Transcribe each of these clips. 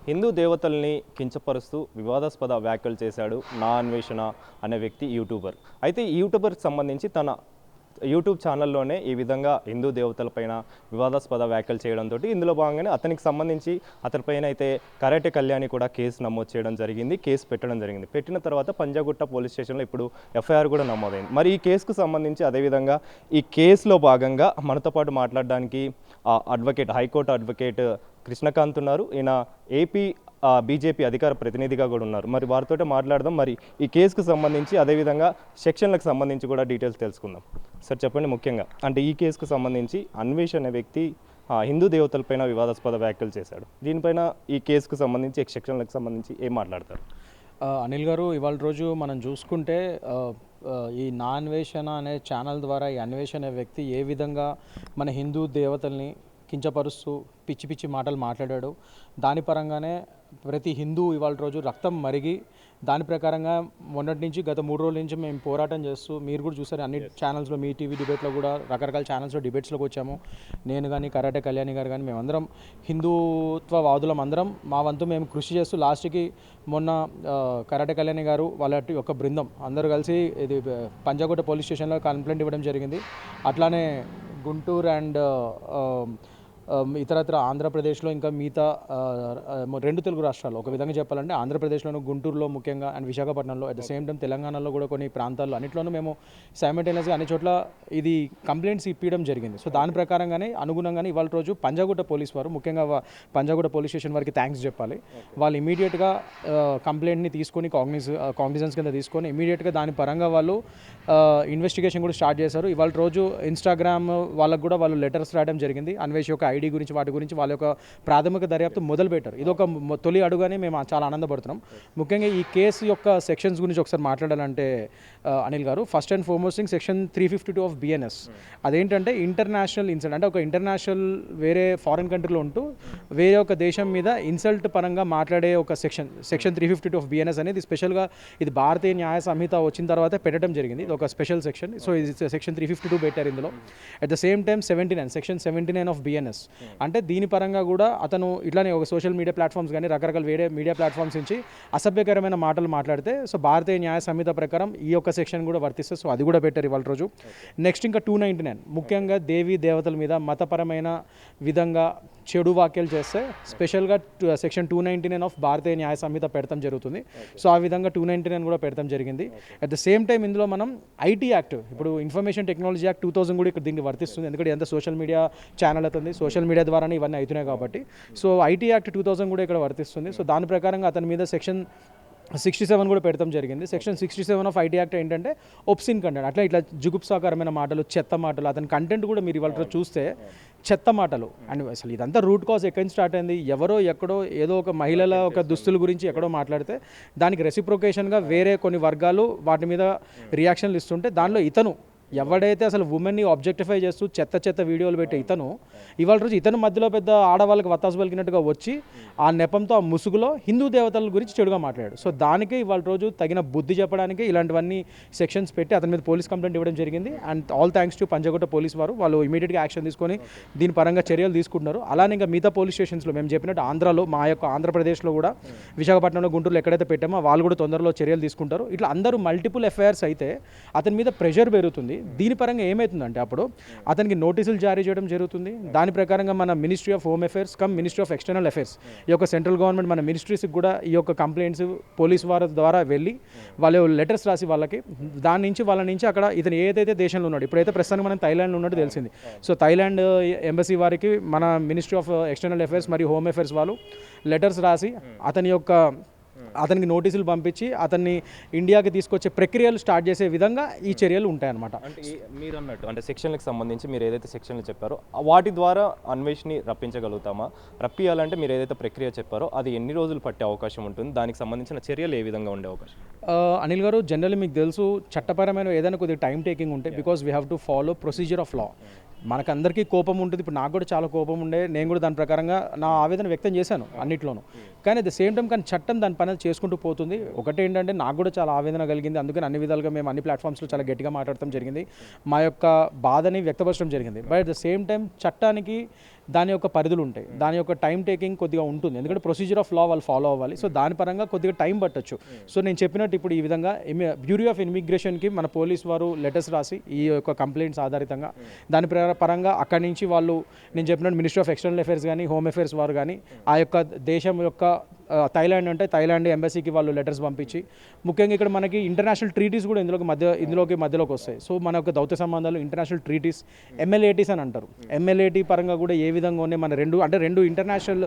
హిందూ దేవతల్ని కించపరుస్తూ వివాదాస్పద వ్యాఖ్యలు చేశాడు నా అన్వేషణ అనే వ్యక్తి యూట్యూబర్. అయితే ఈ యూట్యూబర్కి సంబంధించి తన యూట్యూబ్ ఛానల్లోనే ఈ విధంగా హిందూ దేవతలపైన వివాదాస్పద వ్యాఖ్యలు చేయడంతో ఇందులో భాగంగానే అతనికి సంబంధించి అతనిపైన అయితే కరాటే కళ్యాణి కూడా కేసు నమోదు చేయడం జరిగింది, కేసు పెట్టడం జరిగింది. పెట్టిన తర్వాత పంజాగుట్ట పోలీస్ స్టేషన్లో ఇప్పుడు ఎఫ్ఐఆర్ కూడా నమోదైంది. మరి ఈ కేసుకు సంబంధించి అదేవిధంగా ఈ కేసులో భాగంగా మనతో పాటు మాట్లాడడానికి అడ్వకేట్, హైకోర్టు అడ్వకేట్ కృష్ణకాంత్ ఉన్నారు. ఈయన ఏపీ బీజేపీ అధికార ప్రతినిధిగా కూడా ఉన్నారు. మరి వారితో మాట్లాడదాం. మరి ఈ కేసుకు సంబంధించి అదేవిధంగా సెక్షన్లకు సంబంధించి కూడా డీటెయిల్స్ తెలుసుకుందాం. సార్ చెప్పండి, ముఖ్యంగా అంటే ఈ కేసుకు సంబంధించి అన్వేష్ అనే వ్యక్తి హిందూ దేవతలపైన వివాదాస్పద వ్యాఖ్యలు చేశాడు. దీనిపైన ఈ కేసుకు సంబంధించి సెక్షన్లకు సంబంధించి ఏం మాట్లాడతారు? అనిల్ గారు, ఇవాళ రోజు మనం చూసుకుంటే ఈ నా అన్వేషణ అనే ఛానల్ ద్వారా ఈ అన్వేష్ అనే వ్యక్తి ఏ విధంగా మన హిందూ దేవతల్ని కించపరుస్తూ పిచ్చి పిచ్చి మాటలు మాట్లాడాడు. దాని పరంగానే ప్రతి హిందూ ఇవాళ రోజు రక్తం మరిగి దాని ప్రకారంగా మొన్నటి నుంచి గత 3 రోజుల నుంచి మేము పోరాటం చేస్తూ, మీరు కూడా చూసారు అన్ని ఛానల్స్లో, మీ టీవీ డిబేట్లో కూడా రకరకాల ఛానల్స్లో డిబేట్స్లోకి వచ్చాము. నేను కానీ కరాటే కళ్యాణి గారు కానీ మేమందరం హిందుత్వవాదులం అందరం మా వంతు మేము కృషి చేస్తూ లాస్ట్కి మొన్న కరాటే కళ్యాణి గారు వాళ్ళ ఒక బృందం అందరూ కలిసి ఇది పంజాగుట్ట పోలీస్ స్టేషన్లో కంప్లైంట్ ఇవ్వడం జరిగింది. అట్లానే గుంటూరు అండ్ ఇతరత్ర ఆంధ్రప్రదేశ్లో ఇంకా మిగతా 2 తెలుగు రాష్ట్రాల్లో, ఒక విధంగా చెప్పాలంటే ఆంధ్రప్రదేశ్లోను గుంటూరులో ముఖ్యంగా అండ్ విశాఖపట్నంలో, అట్ ద సేమ్ టైం తెలంగాణలో కూడా కొన్ని ప్రాంతాల్లో అన్నింటిలోనూ మేము సైమల్టేనియస్గా అన్ని చోట్ల ఇది కంప్లైంట్స్ ఇప్పించడం జరిగింది. సో దాని ప్రకారంగానే అనుగుణంగానే ఇవాళ రోజు పంజాగుట్ట పోలీస్ వారు, ముఖ్యంగా పంజాగుట్ట పోలీస్ స్టేషన్ వారికి థ్యాంక్స్ చెప్పాలి. వాళ్ళు ఇమీడియట్గా కంప్లైంట్ని తీసుకొని కాగ్నిజెన్స్ కింద తీసుకొని ఇమీడియట్గా దాని పరంగా వాళ్ళు ఇన్వెస్టిగేషన్ కూడా స్టార్ట్ చేశారు. ఇవాళ రోజు ఇన్స్టాగ్రామ్ వాళ్ళకు కూడా వాళ్ళు లెటర్స్ రాయడం జరిగింది. అన్వేష్ యొక్క ఐడి గురించి, వాటి గురించి వాళ్ళ యొక్క ప్రాథమిక దర్యాప్తు మొదలుపెట్టారు. ఇది ఒక తొలి అడుగానే మేము చాలా ఆనందపడుతున్నాం. ముఖ్యంగా ఈ కేసు యొక్క సెక్షన్స్ గురించి ఒకసారి మాట్లాడాలంటే అనిల్ గారు, first and foremost thing section 352 of BNS. అదేంటంటే ఇంటర్నేషనల్ ఇన్సల్ట్, అంటే ఒక ఇంటర్నేషనల్ వేరే ఫారిన్ కంట్రీలో ఉంటూ వేరే ఒక దేశం మీద ఇన్సల్ట్ పరంగా మాట్లాడే ఒక సెక్షన్ 352 ఆఫ్ బిఎన్ఎస్ అనేది స్పెషల్గా ఇది భారతీయ న్యాయ సంహిత వచ్చిన తర్వాత పెట్టడం జరిగింది. ఇది ఒక స్పెషల్ సెక్షన్. సో ఇది సెక్షన్ 352 పెట్టారు ఇందులో. At the same time section 79 of BNS, అంటే దీని పరంగా కూడా అతను ఇట్లానే ఒక సోషల్ మీడియా ప్లాట్ఫామ్స్ కానీ రకరకాల వేరే మీడియా ప్లాట్ఫామ్స్ నుంచి అసభ్యకరమైన మాటలు మాట్లాడితే సో భారతీయ న్యాయ సంహిత ప్రకారం ఈ యొక్క సెక్షన్ కూడా వర్తిస్తుంది. సో అది కూడా పెట్టారు ఇవాళ రోజు. నెక్స్ట్ ఇంకా 299, ముఖ్యంగా దేవీ దేవతల మీద మతపరమైన విధంగా చెడు వ్యాఖ్యలు చేస్తే స్పెషల్గా సెక్షన్ 299 ఆఫ్ భారతీయ న్యాయ సంహిత పెడతాం జరుగుతుంది. సో ఆ విధంగా 299 కూడా పెడతాం జరిగింది. అట్ ద సేమ్ టైం ఇందులో మనం ఐటీ యాక్ట్, ఇప్పుడు ఇన్ఫర్మేషన్ టెక్నాలజీ యాక్ట్ 2000 కూడా ఇక్కడ దీనికి వర్తిస్తుంది. ఎందుకంటే ఎంత సోషల్ మీడియా ఛానల్ అవుతుంది, సోషల్ మీడియా ద్వారానే ఇవన్నీ అవుతున్నాయి కాబట్టి. సో ఐటీ యాక్ట్ 2000 కూడా ఇక్కడ వర్తిస్తుంది. సో దాని ప్రకారంగా అతని మీద సెక్షన్ 67 కూడా పెడతాం జరిగింది. సెక్షన్ 67 ఆఫ్ ఐటీ యాక్ట్ ఏంటంటే ఒబ్సిన్ కంటెంట్, అట్లా ఇట్లా జుగుప్సాకరమైన మాటలు, చెత్త మాటలు, అతని కంటెంట్ కూడా మీరు ఇవాళ చూస్తే చెత్త మాటలు. అండ్ అసలు ఇదంతా రూట్ కాజ్ ఎక్కడి నుంచి స్టార్ట్ అయింది, ఎవరో ఎక్కడో ఏదో ఒక మహిళల ఒక దుస్తుల గురించి ఎక్కడో మాట్లాడితే దానికి రెసిప్రొకేషన్గా వేరే కొన్ని వర్గాలు వాటి మీద రియాక్షన్లు ఇస్తుంటే దానిలో ఇతను ఎవడైతే అసలు ఉమెన్ని ఆబ్జెక్టిఫై చేస్తూ చెత్త వీడియోలు పెట్టే ఇవాళ రోజు ఇతను మధ్యలో పెద్ద ఆడవాళ్ళకి వత్తాసు పలికినట్టుగా వచ్చి ఆ నెపంతో ఆ ముసుగులో హిందూ దేవతల గురించి చెడుగా మాట్లాడాడు. సో దానికే ఇవాళ రోజు తగిన బుద్ధి చెప్పడానికి ఇలాంటివన్నీ సెక్షన్స్ పెట్టి అతని మీద పోలీస్ కంప్లైంట్ ఇవ్వడం జరిగింది. And all thanks to Panjagutta police వారు, వాళ్ళు ఇమీడియట్గా యాక్షన్ తీసుకొని దీని పరంగా చర్యలు తీసుకుంటున్నారు. అలానే ఇంకా మిగతా పోలీస్ స్టేషన్స్లో మేము చెప్పినట్టు ఆంధ్రాలో, మా యొక్క ఆంధ్రప్రదేశ్లో కూడా విశాఖపట్నంలో, గుంటూరులో ఎక్కడైతే పెట్టామో వాళ్ళు కూడా తొందరలో చర్యలు తీసుకుంటారు. ఇట్లా అందరూ మల్టిపుల్ ఎఫ్ఐఆర్స్ అయితే అతని మీద ప్రెషర్ పెరుగుతుంది. దీని పరంగా ఏమవుతుందంటే అప్పుడు అతనికి నోటీసులు జారీ చేయడం జరుగుతుంది. దాని ప్రకారంగా మన ministry of home affairs ministry of external affairs, ఈ యొక్క సెంట్రల్ గవర్నమెంట్ మన మినిస్ట్రీస్కి కూడా ఈ యొక్క కంప్లైంట్స్ పోలీస్ వారి ద్వారా వెళ్ళి వాళ్ళు లెటర్స్ రాసి వాళ్ళకి వాళ్ళ నుంచి అక్కడ ఇతను ఏదైతే దేశంలో ఉన్నాడు, ఇప్పుడైతే ప్రస్తుతానికి మనం థైలాండ్లో ఉన్నట్టు తెలిసింది. సో థైలాండ్ ఎంబసీ వారికి మన మినిస్ట్రీ ఆఫ్ ఎక్స్టర్నల్ అఫైర్స్ మరియు హోమ్ అఫైర్స్ వాళ్ళు లెటర్స్ రాసి అతనికి నోటీసులు పంపించి అతన్ని ఇండియాకి తీసుకొచ్చే ప్రక్రియలు స్టార్ట్ చేసే విధంగా ఈ చర్యలు ఉంటాయన్నమాట. అంటే మీరు అన్నట్టు అంటే సెక్షన్లకు సంబంధించి మీరు ఏదైతే సెక్షన్లు చెప్పారో వాటి ద్వారా అన్వేషణని రప్పించగలుగుతామా? రప్పియాలంటే మీరు ఏదైతే ప్రక్రియ చెప్పారో అది ఎన్ని రోజులు పట్టే అవకాశం ఉంటుంది? దానికి సంబంధించిన చర్యలు ఏ విధంగా ఉండే అవకాశం? అనిల్ గారు, జనరల్లీ మీకు తెలుసు చట్టపరమైన ఏదైనా కొద్దిగా టైం టేకింగ్ ఉంటే, because we have to follow procedure of law. మనకందరికీ కోపం ఉంటుంది. ఇప్పుడు నాకు కూడా చాలా కోపం ఉండే, నేను కూడా దాని ప్రకారంగా నా ఆవేదన వ్యక్తం చేశాను అన్నిట్లోనూ. కానీ అట్ ద సేమ్ టైం చట్టం దాని పని అనేది చేసుకుంటూ పోతుంది. ఒకటి ఏంటంటే నాకు కూడా చాలా ఆవేదన కలిగింది, అందుకని అన్ని విధాలుగా మేము అన్ని ప్లాట్ఫామ్స్లో చాలా గట్టిగా మాట్లాడటం జరిగింది, మా యొక్క బాధని వ్యక్తపరచడం జరిగింది. But at the same time చట్టానికి దాని యొక్క పరిధులు ఉంటాయి, దాని యొక్క టైం టేకింగ్ కొద్దిగా ఉంటుంది, ఎందుకంటే ప్రొసీజర్ ఆఫ్ లా వాళ్ళు ఫాలో అవ్వాలి. సో దాని పరంగా కొద్దిగా టైం పట్టొచ్చు. సో నేను చెప్పినట్టు ఇప్పుడు ఈ విధంగా బ్యూరో ఆఫ్ ఇమిగ్రేషన్కి మన పోలీస్ వారు లెటర్స్ రాసి ఈ యొక్క కంప్లైంట్స్ ఆధారితంగా దాని పరంగా అక్కడి నుంచి వాళ్ళు నేను చెప్పినట్టు మినిస్ట్రీ ఆఫ్ ఎక్స్టర్నల్ అఫైర్స్ కానీ హోమ్ అఫైర్స్ వారు కానీ ఆ యొక్క దేశం యొక్క థాయిలాండ్ అంటే థాయిలాండ్ ఎంబసీకి వాళ్ళు లెటర్స్ పంపించి, ముఖ్యంగా ఇక్కడ మనకి ఇంటర్నేషనల్ ట్రీటీస్ కూడా ఇందులోకి మధ్యలోకి వస్తాయి. సో మన యొక్క దౌత్య సంబంధాలు ఇంటర్నేషనల్ ట్రీటీస్ MLATs అని అంటారు. MLAT పరంగా కూడా ఏ విధంగా ఉన్నాయి మన రెండు ఇంటర్నేషనల్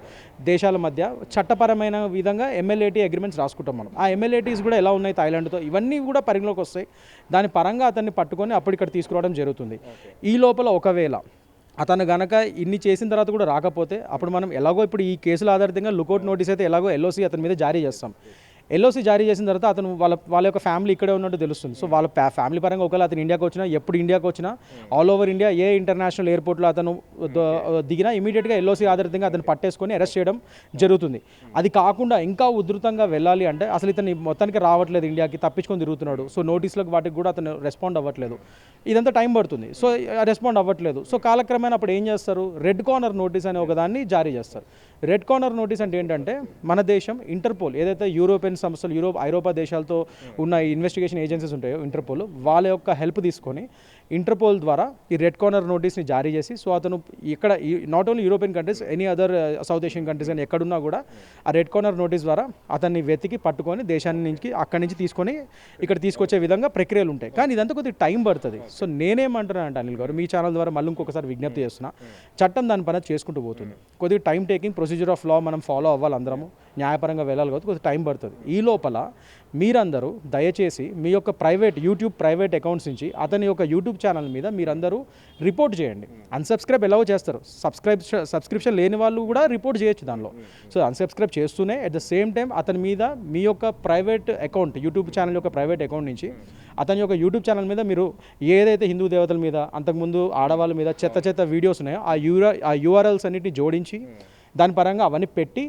దేశాల మధ్య చట్టపరమైన విధంగా MLAT అగ్రిమెంట్స్ రాసుకుంటాం మనం. ఆ MLATs కూడా ఎలా ఉన్నాయి థాయిలాండ్తో, ఇవన్నీ కూడా పరిగణలోకి వస్తాయి. దాని పరంగా అతన్ని పట్టుకొని అప్పుడు ఇక్కడ తీసుకురావడం జరుగుతుంది. ఈ లోపల ఒకవేళ అతను గనక ఇన్ని చేసిన తర్వాత కూడా రాకపోతే అప్పుడు మనం ఎలాగో ఇప్పుడు ఈ కేసుల ఆధారితంగా లుకౌట్ నోటీస్ అయితే ఎలాగో LOC అతని మీద జారీ చేస్తాం. LOC జారీ చేసిన తర్వాత అతను వాళ్ళ యొక్క ఫ్యామిలీ ఇక్కడే ఉన్నట్టు తెలుస్తుంది. సో వాళ్ళ ఫ్యామిలీ పరంగా ఒకవేళ అతను ఇండియాకి వచ్చినా, ఎప్పుడు ఇండియాకి వచ్చినా ఆల్ ఓవర్ ఇండియా ఏ ఇంటర్నేషనల్ ఎయిర్పోర్ట్లో అతను దిగినా ఇమీడియట్గా LOC ఆధారితంగా అతను పట్టేసుకొని అరెస్ట్ చేయడం జరుగుతుంది. అది కాకుండా ఇంకా ఉధృతంగా వెళ్ళాలి అంటే అసలు ఇతను మొత్తానికి రావట్లేదు, ఇండియాకి తప్పించుకొని తిరుగుతున్నాడు, సో నోటీసులకు వాటికి కూడా అతను రెస్పాండ్ అవ్వట్లేదు, ఇదంతా టైం పడుతుంది. సో రెస్పాండ్ అవ్వట్లేదు. సో కాలక్రమేణా అప్పుడు ఏం చేస్తారు, రెడ్ కార్నర్ నోటీస్ అనే ఒకదాన్ని జారీ చేస్తారు. రెడ్ కార్నర్ నోటీస్ అంటే ఏంటంటే మన దేశం ఇంటర్పోల్ ఏదైతే యూరోపియన్ సంస్థలు ఐరోపా దేశాలతో ఉన్న ఇన్వెస్టిగేషన్ ఏజెన్సీస్ ఉంటాయో ఇంటర్పోల్, వాళ్ళ యొక్క హెల్ప్ తీసుకొని ఇంటర్పోల్ ద్వారా ఈ రెడ్ కార్నర్ నోటీస్ని జారీ చేసి, సో అతను ఇక్కడ not only European countries, any other south Asian countries అని ఎక్కడున్నా కూడా ఆ రెడ్ కార్నర్ నోటీస్ ద్వారా అతన్ని వెతికి పట్టుకొని దేశాన్ని నుంచి అక్కడి నుంచి తీసుకొని ఇక్కడ తీసుకొచ్చే విధంగా ప్రక్రియలు ఉంటాయి. కానీ ఇదంతా కొద్దిగా టైం పడుతుంది. సో నేనేమంటున్నాను అంటే అనిల్ గారు, మీ ఛానల్ ద్వారా మళ్ళీ ఇంకొకసారి విజ్ఞప్తి చేస్తున్నా, చట్టం దాని పని చేసుకుంటూ పోతుంది. కొద్దిగా time taking procedure of law మనం ఫాలో అవ్వాలి, అందరము న్యాయపరంగా వెళ్ళాలి కాబట్టి కొద్దిగా టైం పడుతుంది. ఈ లోపల మీరందరూ దయచేసి మీ యొక్క యూట్యూబ్ ప్రైవేట్ అకౌంట్స్ నుంచి అతని యొక్క యూట్యూబ్ ఛానల్ మీద మీరందరూ రిపోర్ట్ చేయండి. అన్సబ్స్క్రైబ్ ఎలా చేస్తారు, సబ్స్క్రిప్షన్ లేని వాళ్ళు కూడా రిపోర్ట్ చేయొచ్చు దానిలో. సో అన్సబ్స్క్రైబ్ చేస్తూనే అట్ ద సేమ్ టైం అతని మీద మీ యొక్క ప్రైవేట్ అకౌంట్, యూట్యూబ్ ఛానల్ యొక్క ప్రైవేట్ అకౌంట్ నుంచి అతని యొక్క యూట్యూబ్ ఛానల్ మీద మీరు ఏదైతే హిందూ దేవతల మీద, అంతకుముందు ఆడవాళ్ళ మీద చెత్త వీడియోస్ ఉన్నాయో ఆ URLs అన్నిటిని జోడించి దాని పరంగా అవన్నీ పెట్టి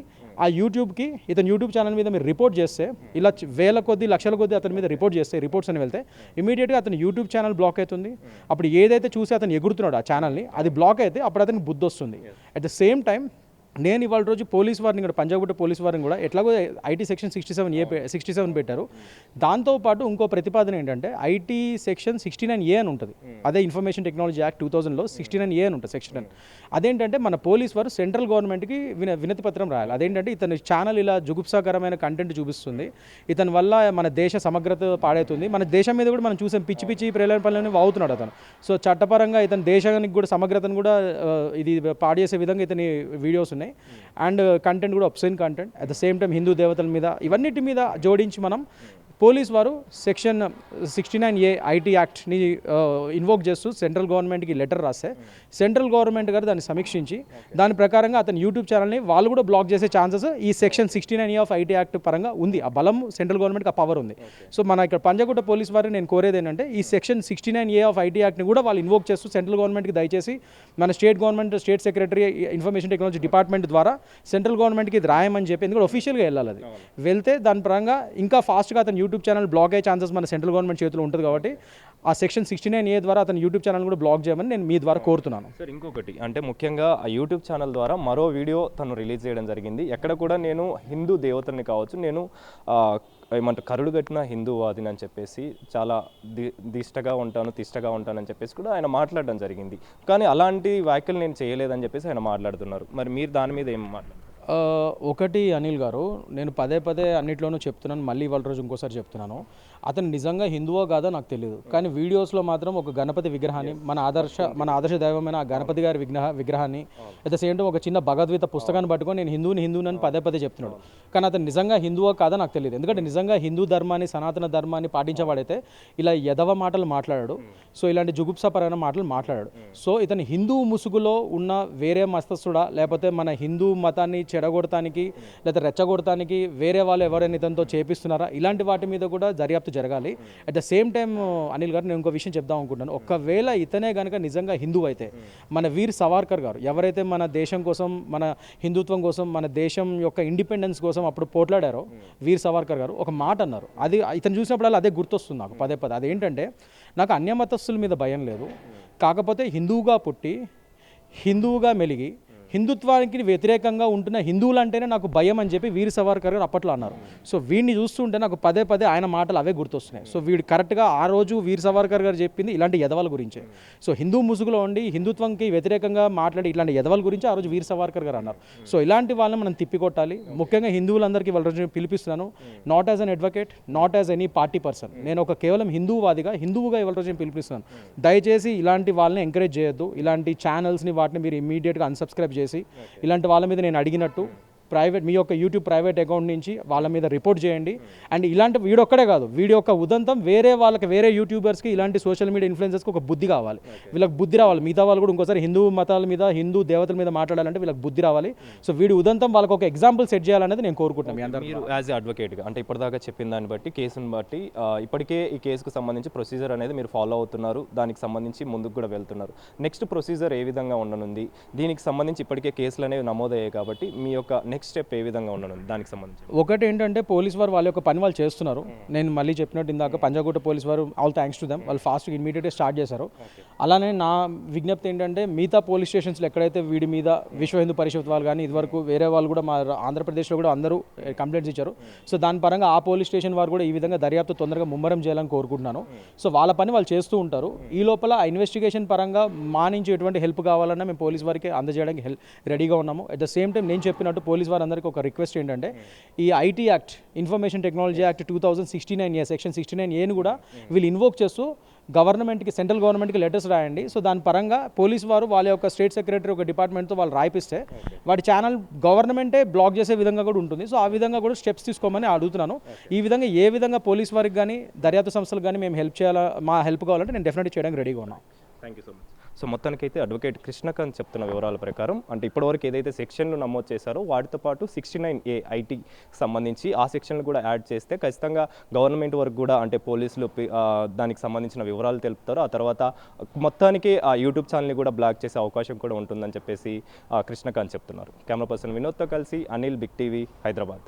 ఆ యూట్యూబ్కి ఇతని యూట్యూబ్ ఛానల్ మీద మీరు రిపోర్ట్ చేస్తే, ఇలా వేల కొద్ది లక్షల కొద్ది అతని మీద రిపోర్ట్ చేస్తే, రిపోర్ట్స్ అని వెళ్తే ఇమీడియట్గా అతని యూట్యూబ్ ఛానల్ బ్లాక్ అవుతుంది. అప్పుడు ఏదైతే చూసి అతను ఎగురుతున్నాడు ఆ ఛానల్ని, అది బ్లాక్ అయితే అప్పుడు అతనికి బుద్ధి వస్తుంది. అట్ ద సేమ్ టైం నేను ఇవాళ రోజు పోలీస్ వారిని కూడా, పంజాగుట్ట పోలీస్ వారిని కూడా ఎట్లాగో IT సెక్షన్ 67 పెట్టారు. దాంతోపాటు ఇంకో ప్రతిపాదన ఏంటంటే IT సెక్షన్ 69A అని ఉంటుంది. అదే ఇన్ఫర్మేషన్ టెక్నాలజీ యాక్ట్ 2000లో 69A అని ఉంటుంది సెక్షన్. అదేంటంటే మన పోలీస్ వారు సెంట్రల్ గవర్నమెంట్కి వినతి పత్రం రాయాలి. అదేంటంటే ఇతని ఛానల్ ఇలా జుగుప్సాకరమైన కంటెంట్ చూపిస్తుంది, ఇతని వల్ల మన దేశ సమగ్రత పాడవుతుంది, మన దేశం మీద కూడా మనం చూసాం పిచ్చి ప్రేలపల్లని వాగుతున్నాడు అతను. సో చట్టపరంగా ఇతని దేశానికి కూడా సమగ్రతను కూడా ఇది పాడు చేసే విధంగా ఇతని వీడియోస్ ఉన్నాయి. అండ్ కంటెంట్ కూడా obscene content, at the same time Hindu దేవతల మీద, ఇవన్నిటి మీద జోడించి మనం పోలీస్ వారు సెక్షన్ 69A IT యాక్ట్ని ఇన్వోక్ చేస్తూ సెంట్రల్ గవర్నమెంట్కి లెటర్ రాస్తే సెంట్రల్ గవర్నమెంట్ గారు దాన్ని సమీక్షించి దాని ప్రకారంగా అతని యూట్యూబ్ ఛానల్ని వాళ్ళు కూడా బ్లాక్ చేసే ఛాన్సెస్ ఈ section 69A of IT act పరంగా ఉంది. ఆ బలం సెంట్రల్ గవర్నమెంట్కి ఆ పవర్ ఉంది. సో మన ఇక్కడ పంజాగుట్ట పోలీస్ వారిని నేను కోరేది ఏంటంటే ఈ సెక్షన్ 69A ఆఫ్ IT యాక్ట్ని కూడా వాళ్ళు ఇన్వోక్ చేస్తూ సెంట్రల్ గవర్నమెంట్కి దయచేసి మన state secretary information technology department ద్వారా సెంట్రల్ గవర్నమెంట్కి ఇది రాయమని చెప్పి, ఎందుకంటే ఒఫీషియల్గా వెళ్ళాలి, అది వెళ్తే దాని పరంగా ఇంకా ఫాస్ట్గా అతను యూట్యూబ్ ఛానల్ బ్లాక్ అయ్యే ఛాన్సెస్ మన సెంట్రల్ గవర్నమెంట్ చేతిలో ఉంటుంది. కాబట్టి ఆ సెక్షన్ 69A ద్వారా అతను యూట్యూబ్ ఛానల్ కూడా బ్లాక్ చేయమని నేను మీ ద్వారా కోరుతున్నాను. సార్ ఇంకొకటి అంటే ముఖ్యంగా ఆ యూట్యూబ్ ఛానల్ ద్వారా మరో వీడియో తను రిలీజ్ చేయడం జరిగింది. ఎక్కడ కూడా నేను హిందూ దేవతల్ని కావచ్చు, నేను ఏమంటారు కరుడు కట్టిన హిందూవాదిని అని చెప్పేసి చాలా తిష్టగా ఉంటానని చెప్పేసి కూడా ఆయన మాట్లాడడం జరిగింది. కానీ అలాంటి వ్యాఖ్యలు నేను చేయలేదని చెప్పేసి ఆయన మాట్లాడుతున్నారు. మరి మీరు దాని మీద ఏం మాట్లాడుతున్నారు? ఒకటి అనిల్ గారు, నేను పదే అన్నిట్లోనూ చెప్తున్నాను, మళ్ళీ ఇవాళ రోజు ఇంకోసారి చెప్తున్నాను, అతను నిజంగా హిందువో కాదో నాకు తెలియదు, కానీ వీడియోస్లో మాత్రం ఒక గణపతి విగ్రహాన్ని, మన ఆదర్శ దైవమైన ఆ గణపతి గారి విగ్రహాన్ని, అట్ ద సేమ్ టైం ఒక చిన్న భగవద్గీత పుస్తకాన్ని పట్టుకొని నేను హిందువుని పదే చెప్తున్నాడు. కానీ అతను నిజంగా హిందువో కాదో నాకు తెలియదు. ఎందుకంటే నిజంగా హిందూ ధర్మాన్ని, సనాతన ధర్మాన్ని పాటించేవాడైతే ఇలా ఎదవ మాటలు మాట్లాడాడు, సో ఇలాంటి జుగుప్సాపరమైన మాటలు మాట్లాడాడు. సో ఇతను హిందూ ముసుగులో ఉన్న వేరే మస్తస్తుడా, లేకపోతే మన హిందూ మతాన్ని చెడగొడటానికి లేదా రెచ్చగొడటానికి వేరే వాళ్ళు ఎవరైనా ఇతనితో చేపిస్తున్నారా, ఇలాంటి వాటి మీద కూడా దర్యాప్తు జరగాలి. At the same time Anil గారు నేను ఇంకో విషయం చెప్దాం అనుకుంటున్నాను. ఒకవేళ ఇతనే కనుక నిజంగా హిందువు అయితే మన వీర్ సవార్కర్ గారు ఎవరైతే మన దేశం కోసం, మన హిందుత్వం కోసం, మన దేశం యొక్క ఇండిపెండెన్స్ కోసం అప్పుడు పోట్లాడారో వీర్ సవార్కర్ గారు ఒక మాట అన్నారు. అది ఇతను చూసినప్పుడల్లా అదే గుర్తొస్తుంది నాకు పదే పదే. అదేంటంటే, నాకు అన్యమతస్థుల మీద భయం లేదు, కాకపోతే హిందువుగా పుట్టి హిందువుగా మెలిగి హిందుత్వానికి వ్యతిరేకంగా ఉంటున్న హిందువులు అంటేనే నాకు భయం అని చెప్పి వీర్ సవార్కర్ గారు అప్పట్లో అన్నారు. సో వీడిని చూస్తుంటే నాకు పదే పదే ఆయన మాటలు అవే గుర్తొస్తున్నాయి. సో వీడు కరెక్ట్గా ఆ రోజు వీర్ సవార్కర్ గారు చెప్పింది ఇలాంటి ఎదవల గురించే. సో హిందూ ముసుగులో ఉండి హిందుత్వంకి వ్యతిరేకంగా మాట్లాడి ఇలాంటి ఎదవల గురించి ఆ రోజు వీర్ సవార్కర్ గారు అన్నారు. సో ఇలాంటి వాళ్ళని మనం తిప్పికొట్టాలి. ముఖ్యంగా హిందువులందరికీ వాళ్ళ రోజు పిలిపిస్తున్నాను, not as an advocate, not as any party person. నేను ఒక కేవలం హిందువువాదిగా ఇవాళ రోజు పిలిపిస్తున్నాను. దయచేసి ఇలాంటి వాళ్ళని ఎంకరేజ్ చేయొద్దు. ఇలాంటి ఛానల్స్ని వాటిని మీరు ఇమీడియట్గా అన్సబ్స్క్రైబ్ చేసి ఇలాంటి వాళ్ళ మీద నేను అడిగినట్టు ప్రైవేట్ మీ యొక్క యూట్యూబ్ ప్రైవేట్ అకౌంట్ నుంచి వాళ్ళ మీద రిపోర్ట్ చేయండి. అండ్ ఇలాంటి వీడియో ఒక్కడే కాదు, వీడియో యొక్క ఉదంతం వేరే వాళ్ళకి, వేరే యూట్యూబర్స్కి, ఇలాంటి సోషల్ మీడియా ఇన్ఫ్లుయెన్సర్స్కి ఒక బుద్ధి కావాలి. వీళ్ళకి బుద్ధి రావాలి. మిగతా వాళ్ళు కూడా ఇంకోసారి హిందూ మతాల మీద, హిందూ దేవతల మీద మాట్లాడాలంటే వీళ్ళకి బుద్ధి రావాలి. సో వీడి ఉదంతం వాళ్ళకి ఒక ఎగ్జాంపుల్ సెట్ చేయాలనేది నేను కోరుకుంటున్నాను. మీ అందరూ మీరు యాజ్ ఏ అడ్వకేట్గా అంటే ఇప్పటిదాకా చెప్పిన దాన్ని బట్టి, కేసును బట్టి ఇప్పటికే ఈ కేసుకు సంబంధించి ప్రొసీజర్ అనేది మీరు ఫాలో అవుతున్నారు, దానికి సంబంధించి ముందుకు కూడా వెళ్తున్నారు. నెక్స్ట్ ప్రొసీజర్ ఏ విధంగా ఉండనుంది? దీనికి సంబంధించి ఇప్పటికే కేసులు అనేవి నమోదయ్యాయి కాబట్టి మీ యొక్క నెక్స్ట్ స్టెప్ ఏ విధంగా ఉండనుంది దానికి సంబంధించి? ఒకటి ఏంటంటే, పోలీస్ వారు వాళ్ళ యొక్క పని వాళ్ళు చేస్తున్నారు. నేను మళ్ళీ చెప్పినట్టు ఇందాక పంజాగుట్ట పోలీస్ వారు, ఆల్ థ్యాంక్స్ టు దెమ్, వాళ్ళు ఫాస్ట్గా ఇమీడియట్గా స్టార్ట్ చేశారు. అలానే నా విజ్ఞప్తి ఏంటంటే, మిగతా పోలీస్ స్టేషన్స్లో ఎక్కడైతే వీడి మీద విశ్వ హిందూ పరిషత్ వాళ్ళు కానీ ఇదివరకు వేరే వాళ్ళు కూడా మా ఆంధ్రప్రదేశ్లో కూడా అందరూ కంప్లైంట్స్ ఇచ్చారు. సో దాని పరంగా ఆ పోలీస్ స్టేషన్ వారు కూడా ఈ విధంగా దర్యాప్తు తొందరగా ముమ్మరం చేయాలని కోరుకుంటున్నాను. సో వాళ్ళ పని వాళ్ళు చేస్తూ ఉంటారు. ఈ లోపల ఆ ఇన్వెస్టిగేషన్ పరంగా మా నుంచి ఎటువంటి హెల్ప్ కావాలన్నా మేము పోలీస్ వారికి అందజేయడానికి రెడీగా ఉన్నాము. అట్ ద సేమ్ టైం నేను చెప్పినట్టు పోలీస్ వారందరికీ ఒక రిక్వెస్ట్ ఏంటంటే, ఈ IT act, information technology act 2069A section 69A కూడా వీళ్ళు ఇన్వోక్ చేస్తూ గవర్నమెంట్కి, సెంట్రల్ గవర్నమెంట్కి లెటర్స్ రాయండి. సో దాని పరంగా పోలీస్ వారు వాళ్ళ యొక్క స్టేట్ సెక్రటరీ ఒక డిపార్ట్మెంట్తో వాళ్ళు రాయిపిస్తే వాటి ఛానల్ గవర్నమెంటే బ్లాక్ చేసే విధంగా కూడా ఉంటుంది. సో ఆ విధంగా కూడా స్టెప్స్ తీసుకోమని అడుగుతున్నాను. ఈ విధంగా ఏ విధంగా పోలీస్ వారికి కానీ దర్యాప్తు సంస్థలకు కానీ మేము హెల్ప్ చేయాలా, మా హెల్ప్ కావాలంటే నేను డెఫినెట్గా చేయడానికి రెడీగా ఉన్నాను. Thank you so much. So మొత్తానికైతే అడ్వకేట్ కృష్ణకాంత్ చెప్తున్న వివరాల ప్రకారం, అంటే ఇప్పటివరకు ఏదైతే సెక్షన్లు నమోదు చేశారో వాటితో పాటు 69A ఐటీ సంబంధించి ఆ సెక్షన్లు కూడా యాడ్ చేస్తే ఖచ్చితంగా గవర్నమెంట్ వరకు కూడా, అంటే పోలీసులు దానికి సంబంధించిన వివరాలు తెలుపుతారు. ఆ తర్వాత మొత్తానికి ఆ యూట్యూబ్ ఛానల్ని కూడా బ్లాక్ చేసే అవకాశం కూడా ఉంటుందని చెప్పేసి కృష్ణకాంత్ చెప్తున్నారు. కెమెరా పర్సన్ వినోద్తో కలిసి అనిల్, బిగ్ టీవీ, హైదరాబాద్.